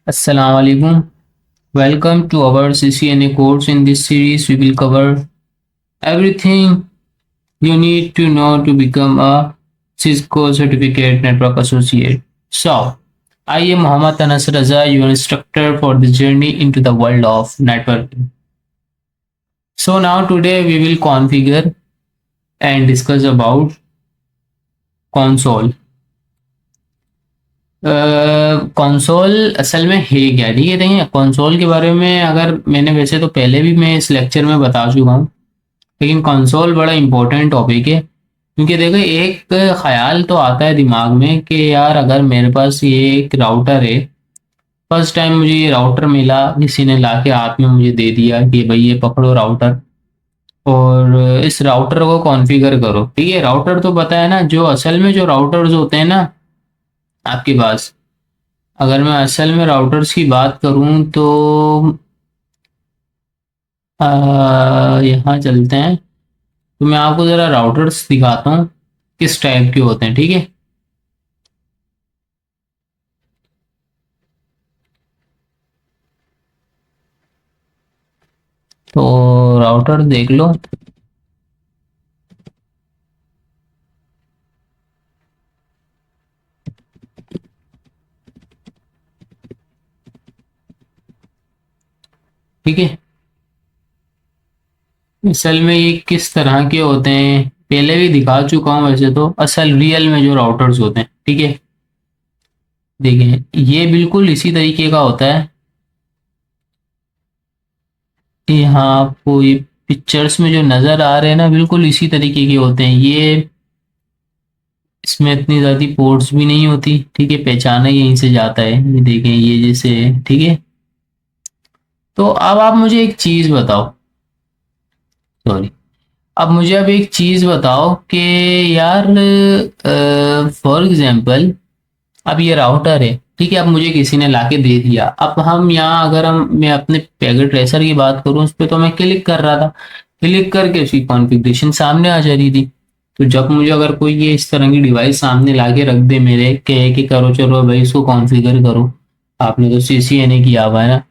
Assalamu alaikum. Welcome to our CCNA course. In this series, we will cover everything you need to know to become a Cisco Certificate Network Associate. So, I am Muhammad Anas Raza, your instructor for the journey into the world of networking. So now today we will configure and discuss about console. Console असल में है क्या? ठीक है, देखिए console के बारे में अगर मैंने वैसे तो पहले भी मैं इस लेक्चर में बता चुका हूँ, लेकिन कंसोल बड़ा इंपॉर्टेंट टॉपिक है क्योंकि देखो एक ख्याल तो आता है दिमाग में कि यार अगर मेरे पास ये एक राउटर है। फर्स्ट टाइम मुझे ये राउटर मिला, किसी ने लाके हाथ में मुझे दे दिया कि भाई ये पकड़ो राउटर और इस राउटर को कॉन्फ़िगर करो। ठीक है, राउटर तो पता है ना, जो असल में जो राउटर्स होते हैं ना आपके पास, अगर मैं असल में राउटर्स की बात करूं तो यहाँ चलते हैं तो मैं आपको ज़रा राउटर्स दिखाता हूँ किस टाइप के होते हैं। ठीक है, तो राउटर देख लो। ठीक है, असल में ये किस तरह के होते हैं पहले भी दिखा चुका हूँ वैसे तो। असल रियल में जो राउटर्स होते हैं, ठीक है, देखें ये बिल्कुल इसी तरीके का होता है। यहाँ आपको ये पिक्चर्स में जो नज़र आ रहे हैं ना, बिल्कुल इसी तरीके के होते हैं ये। इसमें इतनी ज़्यादा पोर्ट्स भी नहीं होती। ठीक है, पहचाना यहीं से जाता है। ये देखें ये जैसे है। ठीक है, तो अब आप मुझे एक चीज़ बताओ, सॉरी, अब मुझे अब एक चीज़ बताओ कि यार फॉर एग्जांपल अब ये राउटर है। ठीक है, अब मुझे किसी ने लाके दे दिया। अब हम यहाँ अगर हम मैं अपने पैकेट ट्रेसर की बात करूँ, उस पर तो मैं क्लिक कर रहा था, क्लिक करके उसकी कॉन्फ़िगरेशन सामने आ जा रही थी। तो जब मुझे अगर कोई ये इस तरह की डिवाइस सामने लाके रख दे मेरे, कहे कि करो चलो भाई इसको कॉन्फ़िगर करो, आपने तो CCNA किया हुआ है ना,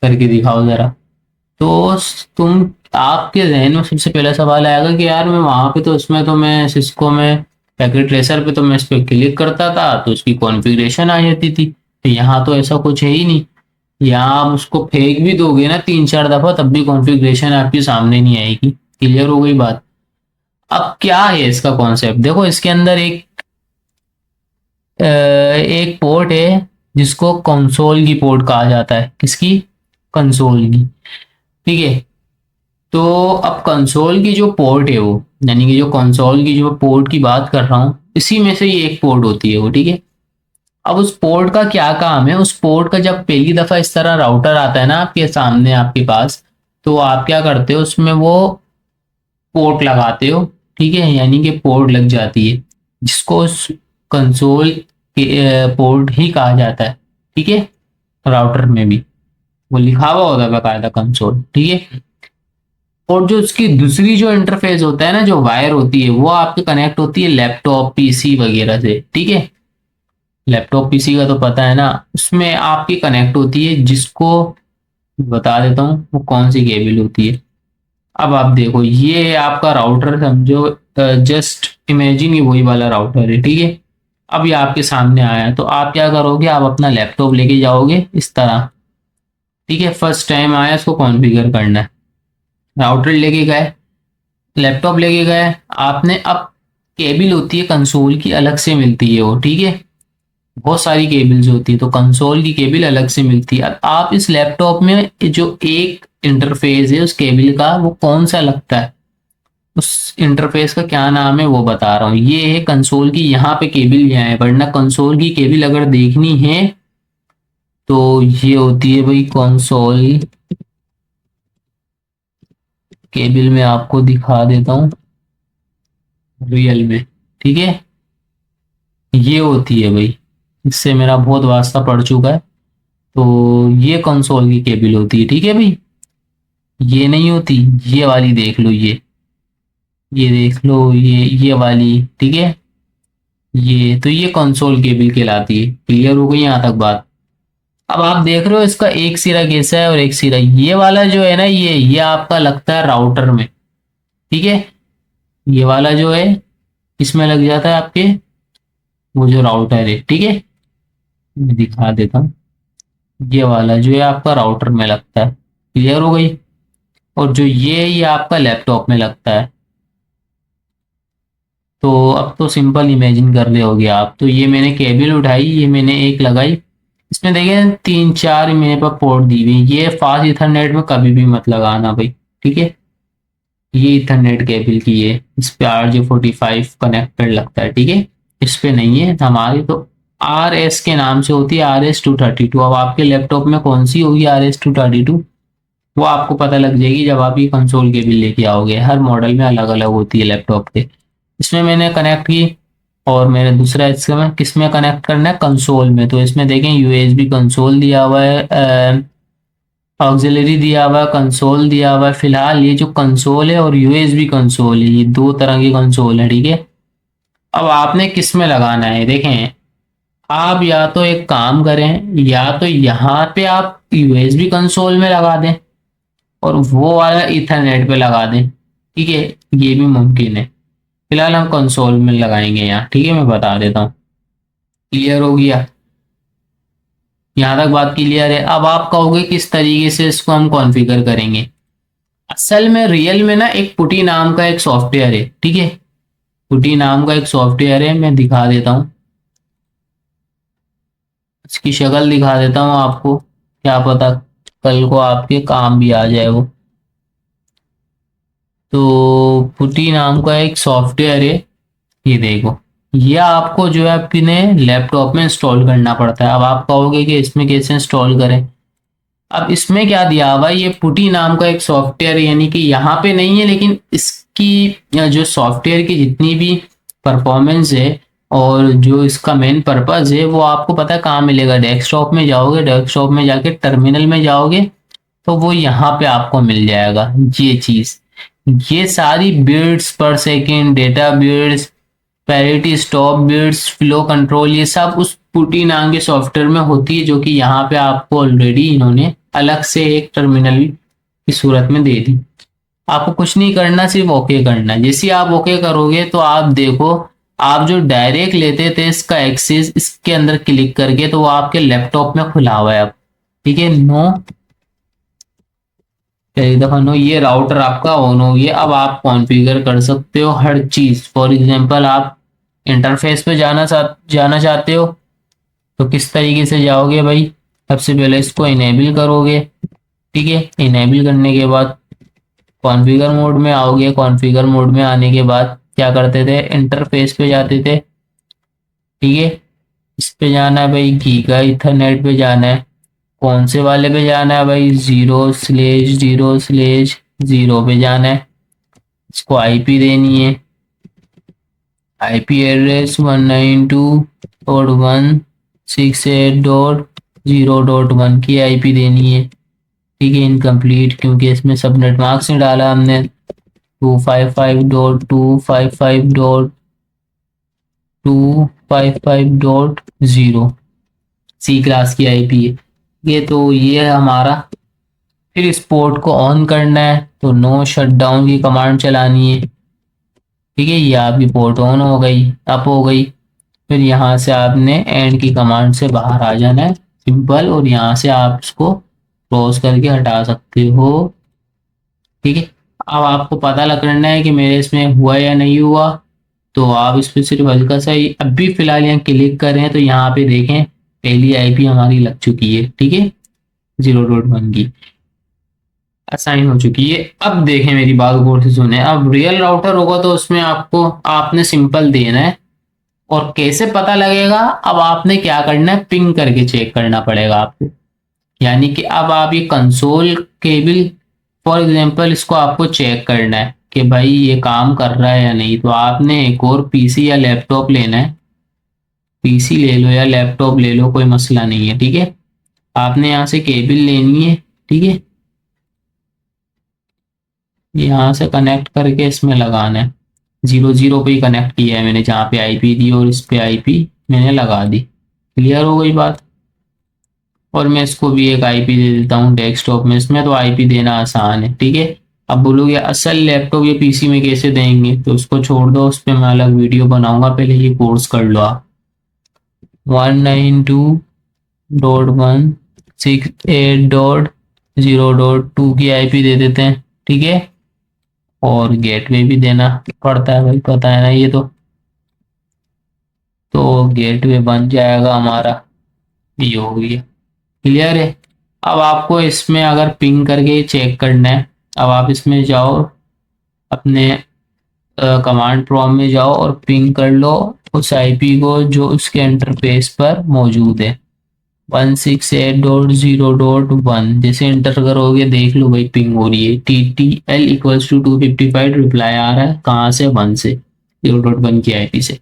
करके दिखाओ जरा। तो तुम आपके जहन में सबसे पहला सवाल आएगा कि यार मैं वहां पे तो उसमें तो मैं सिस्को में पैकेट ट्रेसर पे तो मैं इस पर क्लिक करता था तो उसकी कॉन्फ़िगरेशन आ जाती थी। तो यहाँ तो ऐसा कुछ है ही नहीं। यहाँ आप उसको फेंक भी दोगे ना 3-4 दफा तब भी कॉन्फ़िगरेशन आपके सामने नहीं आएगी। क्लियर हो गई बात? अब क्या है इसका कॉन्सेप्ट, देखो इसके अंदर एक पोर्ट है जिसको कंसोल की पोर्ट कहा जाता है। किसकी? कंसोल की। ठीक है, तो अब कंसोल की जो पोर्ट है वो, यानी कि जो कंसोल की जो पोर्ट की बात कर रहा हूँ, इसी में से ये एक पोर्ट होती है वो। ठीक है, अब उस पोर्ट का क्या काम है? उस पोर्ट का जब पहली दफा इस तरह राउटर आता है ना आपके सामने आपके पास, तो आप क्या करते हो, उसमें वो पोर्ट लगाते हो। ठीक है, यानी कि पोर्ट लग जाती है, जिसको उस कंसोल के पोर्ट ही कहा जाता है। ठीक है, राउटर में भी वो लिखा हुआ होता है बाकायदा कंसोल। ठीक है, और जो उसकी दूसरी जो इंटरफेस होता है ना, जो वायर होती है, वो आपके कनेक्ट होती है लैपटॉप पीसी वगैरह से। ठीक है, लैपटॉप पीसी का तो पता है ना, उसमें आपकी कनेक्ट होती है, जिसको बता देता हूँ वो कौन सी केबल होती है। अब आप देखो ये है आपका राउटर, समझो जस्ट इमेजिन ये वही वाला राउटर है। ठीक है, अब ये आपके सामने आया है तो आप क्या करोगे, आप अपना लैपटॉप लेके जाओगे इस तरह। ठीक है, फर्स्ट टाइम आया इसको कॉन्फ़िगर करना है, राउटर लेके गए, लैपटॉप लेके गए आपने। अब केबल होती है कंसोल की, अलग से मिलती है वो। ठीक है, बहुत सारी केबल्स होती है तो कंसोल की केबल अलग से मिलती है। अब आप इस लैपटॉप में जो एक इंटरफेस है उस केबल का, वो कौन सा लगता है, उस इंटरफेस का क्या नाम है वो बता रहा हूँ। ये है कंसोल की, यहाँ पे केबल यहाँ है, वरना कंसोल की केबल अगर देखनी है तो ये होती है भाई कंसोल केबल। में आपको दिखा देता हूँ रियल में। ठीक है, ये होती है भाई, इससे मेरा बहुत वास्ता पड़ चुका है। तो ये कंसोल की केबल होती है। ठीक है भाई, ये नहीं होती, ये वाली देख लो, ये देख लो, ये वाली। ठीक है, ये तो ये कंसोल केबल कहलाती है। क्लियर हो गई यहाँ तक बात? अब आप देख रहे हो इसका एक सिरा कैसा है और एक सिरा ये वाला जो है ना, ये आपका लगता है राउटर में, ठीक है। ये वाला जो है इसमें लग जाता है आपके वो जो राउटर है, ठीक है। मैं दिखा देता हूँ, ये वाला जो है आपका राउटर में लगता है, क्लियर हो गई। और जो ये आपका लैपटॉप में लगता है। तो अब तो सिंपल इमेजिन कर रहे होगे आप। तो ये मैंने केबल उठाई, ये मैंने एक लगाई, इसमें देखें 3 4 मेरे पास पोर्ट दी हुई। ये फास्ट इथरनेट में कभी भी मत लगाना भाई, ठीक है। ये इथरनेट केबल की है, इस पे RJ45 कनेक्टेड लगता है, ठीक है। इस पे नहीं है हमारी, तो RS के नाम से होती है, RS232। अब आपके लैपटॉप में कौन सी होगी RS232, वो आपको पता लग जाएगी जब आप ये कंसोल केबल लेके आओगे। हर मॉडल में अलग अलग होती है लैपटॉप के। इसमें मैंने कनेक्ट की, और मैंने दूसरा इसमें किस में कनेक्ट करना है, कंसोल में। तो इसमें देखें USB कंसोल दिया हुआ है, ऑक्सिलरी दिया हुआ है, कंसोल दिया हुआ है। फिलहाल ये जो कंसोल है और USB कंसोल है, ये दो तरह की कंसोल है, ठीक है। अब आपने किस में लगाना है, देखें आप या तो एक काम करें, या तो यहाँ पे आप USB कंसोल में लगा दें और वो वाला इथरनेट पे लगा दें, ठीक है। ये भी मुमकिन है। फिलहाल हम कंसोल में लगाएंगे यहाँ, ठीक है। मैं बता देता हूँ, क्लियर हो गया, यहाँ तक बात क्लियर है। अब आप कहोगे किस तरीके से इसको हम कॉन्फ़िगर करेंगे। असल में रियल में ना एक पुटी नाम का एक सॉफ्टवेयर है, ठीक है। पुटी नाम का एक सॉफ्टवेयर है, मैं दिखा देता हूँ, इसकी शक्ल दिखा देता हूँ आपको, क्या पता कल को आपके काम भी आ जाए वो। तो पुटी नाम का एक सॉफ्टवेयर है, ये देखो। ये आपको जो है अपने लैपटॉप में इंस्टॉल करना पड़ता है। अब आप कहोगे कि इसमें कैसे इंस्टॉल करें। अब इसमें क्या दिया हुआ है, ये पुटी नाम का एक सॉफ्टवेयर, यानी कि यहाँ पे नहीं है, लेकिन इसकी जो सॉफ्टवेयर की जितनी भी परफॉर्मेंस है और जो इसका मेन पर्पज है, वो आपको पता है कहाँ मिलेगा। डेस्कटॉप में जाओगे, डेस्कटॉप में जाके टर्मिनल में जाओगे, तो वो यहाँ पे आपको मिल जाएगा ये चीज। ये सारी bits per second, data bits, parity stop bits, flow control, ये सब उस पुटी नाम के सॉफ्टवेयर में होती है, जो कि यहाँ पे आपको ऑलरेडी इन्होंने अलग से एक टर्मिनल की सूरत में दे दी। आपको कुछ नहीं करना, सिर्फ ओके करना है। जैसे आप ओके करोगे तो आप देखो, आप जो डायरेक्ट लेते थे इसका एक्सेस, इसके अंदर क्लिक करके, तो वो आपके लैपटॉप में खुला हुआ है अब, ठीक है। नो, एक दफा नो, ये राउटर आपका ऑन हो गया। अब आप कॉन्फ़िगर कर सकते हो हर चीज। फॉर एग्जांपल आप इंटरफेस पे जाना चाहते हो, तो किस तरीके से जाओगे भाई। सबसे पहले इसको इनेबल करोगे, ठीक है। इनेबल करने के बाद कॉन्फ़िगर मोड में आओगे। कॉन्फ़िगर मोड में आने के बाद क्या करते थे, इंटरफेस पे जाते थे, ठीक है। इस पे जाना है भाई, गीगा इथरनेट पे जाना है। कौन से वाले पे जाना है भाई, 0/0/0 पे जाना है। इसको आईपी देनी है, आईपी एड्रेस 192.168.0.1 की आईपी देनी है, ठीक है। इनकम्प्लीट, क्योंकि इसमें सबनेट मार्क्स नहीं डाला हमने। 255.255.255.0 सी क्लास की आईपी है ये। तो ये है हमारा। फिर इस पोर्ट को ऑन करना है, तो नो शटडाउन की कमांड चलानी है, ठीक है। ये आपकी पोर्ट ऑन हो गई, अप हो गई। फिर यहाँ से आपने एंड की कमांड से बाहर आ जाना है, सिंपल। और यहाँ से आप इसको क्लोज करके हटा सकते हो, ठीक है। अब आपको पता लग करना है कि मेरे इसमें हुआ या नहीं हुआ। तो आप इस पर सिर्फ हल्का सा ही अभी फिलहाल यहाँ क्लिक करें, तो यहाँ पे देखें पहली आईपी हमारी लग चुकी है, ठीक है। 0.1 की असाइन हो चुकी है। अब देखें, मेरी बात गौर से सुने। अब रियल राउटर होगा तो उसमें आपको आपने सिंपल देना है। और कैसे पता लगेगा, अब आपने क्या करना है, पिंग करके चेक करना पड़ेगा आपको। यानी कि अब आप ये कंसोल केबल, फॉर एग्जांपल इसको आपको चेक करना है कि भाई ये काम कर रहा है या नहीं। तो आपने एक और पीसी या लैपटॉप लेना है, पीसी ले लो या लैपटॉप ले लो, कोई मसला नहीं है, ठीक है। आपने यहाँ से केबल लेनी है, ठीक है। यहाँ से कनेक्ट करके इसमें लगाना है। 0 0 पे ही कनेक्ट किया है मैंने, जहाँ पे आईपी दी और इस पे आईपी मैंने लगा दी। क्लियर हो गई बात। और मैं इसको भी एक आईपी दे देता हूँ डेस्कटॉप में। इसमें तो आईपी देना आसान है, ठीक है। अब बोलोगे असल लैपटॉप या पीसी में कैसे देंगे, तो उसको छोड़ दो, उस पर मैं अलग वीडियो बनाऊंगा, पहले ये कोर्स कर लो आप। 192.168.0.2 की आईपी दे देते हैं, ठीक है। और गेटवे भी देना पड़ता है भाई, पता है ना ये तो गेटवे बन जाएगा हमारा, ये हो गया, क्लियर है। अब आपको इसमें अगर पिंग करके चेक करना है, अब आप इसमें जाओ, अपने कमांड प्रॉम्प्ट में जाओ और पिंग कर लो उस आईपी को जो उसके इंटरफेस पर मौजूद है, 168.0.1। जैसे इंटर करोगे देख लो भाई पिंग हो रही है, TTL इक्वल्स टू 255 रिप्लाई आ रहा है, कहाँ से, 1 से, 0.1 की आईपी से।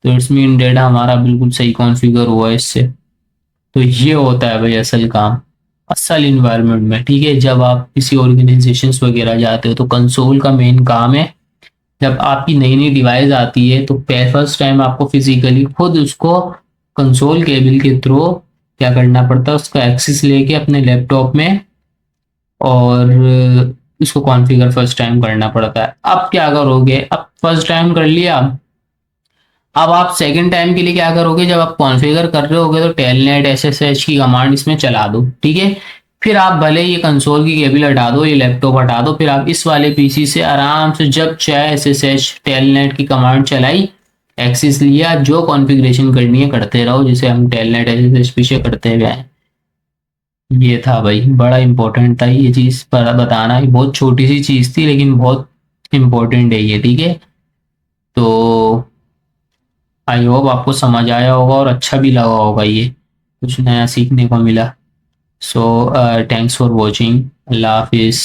तो इट्स मीन डेटा हमारा बिल्कुल सही कॉन्फ़िगर हुआ है इससे। तो ये होता है भाई असल काम, असल इन्वायरमेंट में, ठीक है। जब आप किसी ऑर्गेनाइजेशंस वगैरह जाते हो तो कंसोल का मेन काम है, जब आपकी नई नई डिवाइस आती है तो फर्स्ट टाइम आपको फिजिकली खुद उसको कंसोल केबल के थ्रू क्या करना पड़ता है, उसका एक्सेस लेके अपने लैपटॉप में, और इसको कॉन्फ़िगर फर्स्ट टाइम करना पड़ता है। अब क्या करोगे, अब फर्स्ट टाइम कर लिया, अब आप सेकंड टाइम के लिए क्या करोगे, जब आप कॉन्फ़िगर कर रहे होगे तो टेलनेट SSH की कमांड इसमें चला दो, ठीक है। फिर आप भले ये कंसोल की केबल हटा दो, ये लैपटॉप हटा दो, फिर आप इस वाले पीसी से आराम से जब चाहे SSH टेलनेट की कमांड चलाई, एक्सेस लिया, जो कॉन्फ़िगरेशन करनी है करते रहो, जैसे हम टेलनेट SSH पीछे करते हुए आए। ये था भाई, बड़ा इंपॉर्टेंट था ये चीज़ पर बताना, ये बहुत छोटी सी चीज़ थी लेकिन बहुत इंपॉर्टेंट है ये, ठीक है। तो आई होप आपको समझ आया होगा और अच्छा भी लगा होगा, ये कुछ नया सीखने को मिला। सो थैंक्स फॉर वॉचिंग, अल्लाह हाफिज़।